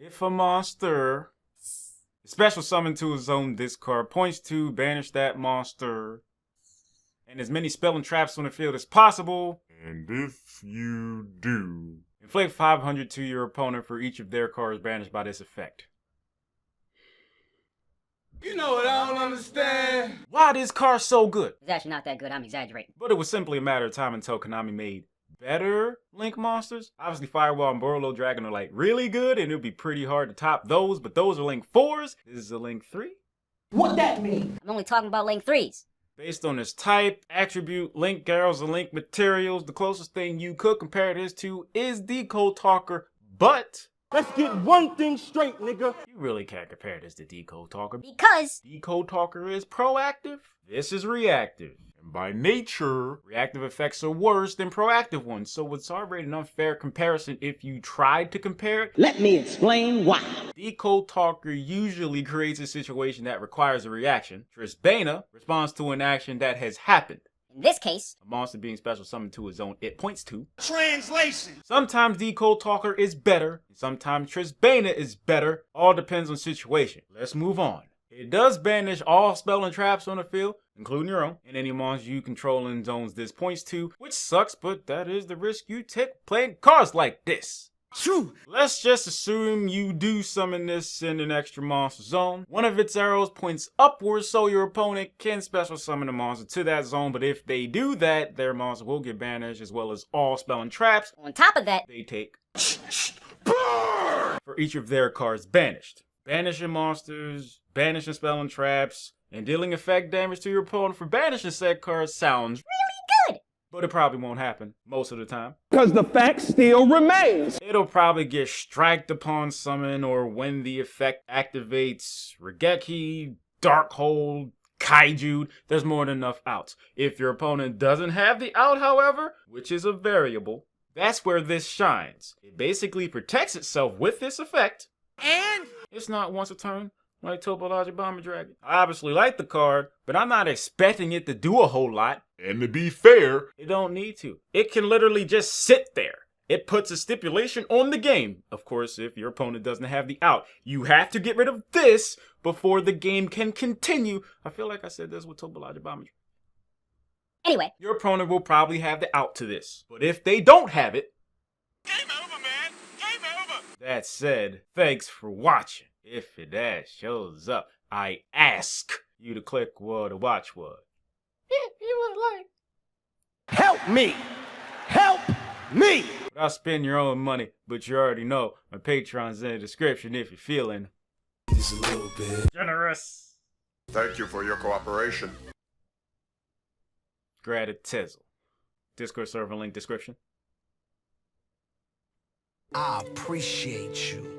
If a monster is special summoned to a zone this card points to, banish that monster. And as many spell and traps on the field as possible. And if you do, inflict 500 to your opponent for each of their cards banished by this effect. You know what I don't understand? Why this card so good? It's actually not that good, I'm exaggerating. But it was simply a matter of time until Konami made better Link monsters. Obviously, Firewall and Borolo Dragon are like really good, and it'll be pretty hard to top those, but those are Link 4s. This is a Link 3. What that mean? I'm only talking about Link 3s. Based on its type, attribute, Link arrows, and Link materials, the closest thing you could compare this to is Decode Talker, but Let's get one thing straight, nigga. you really can't compare this to Decode Talker. Because Decode Talker is proactive, this is reactive. And by nature, reactive effects are worse than proactive ones, so it's already an unfair comparison if you tried to compare it. Let me explain why. Decode Talker usually creates a situation that requires a reaction. Trisbaena responds to an action that has happened. in this case, A monster being special summoned to a zone it points to. Translation. Sometimes Decode Talker is better, sometimes Trisbaena is better. All depends on situation. Let's move on. It does banish all spell and traps on the field, including your own, and any monsters you control in zones this points to, which sucks, but that is the risk you take playing cards like this. True. Let's just assume you do summon this in an extra monster zone. One of its arrows points upwards, so your opponent can special summon a monster to that zone, but if they do that, their monster will get banished as well as all spell and traps on top of that, they take for each of their cards banished. Banishing monsters, banishing spell and traps, and dealing effect damage to your opponent for banishing said cards sounds really good. but it probably won't happen most of the time. Because the fact still remains. It'll probably get striked upon summon or when the effect activates Regeki, Darkhold, Kaiju. There's more than enough outs. If your opponent doesn't have the out, however, which is a variable, that's where this shines. It basically protects itself with this effect, And it's not once a turn like Topologic Bomber Dragon. I obviously like the card, but I'm not expecting it to do a whole lot. And to be fair, it don't need to. It can literally just sit there. It puts a stipulation on the game. Of course, if your opponent doesn't have the out, you have to get rid of this before the game can continue. I feel like I said this with Topologic Bomber Dragon. Anyway, Your opponent will probably have the out to this. But if they don't have it, game over, man. Game over. that said, thanks for watching. If it ass shows up, I ask you to click what to watch what. If you would like. Help me. Help me. I'll spend your own money, but you already know my Patreon's in the description if you're feeling Just a little bit. generous. Thank you for your cooperation. Gratitizzle. Discord server link description. I appreciate you.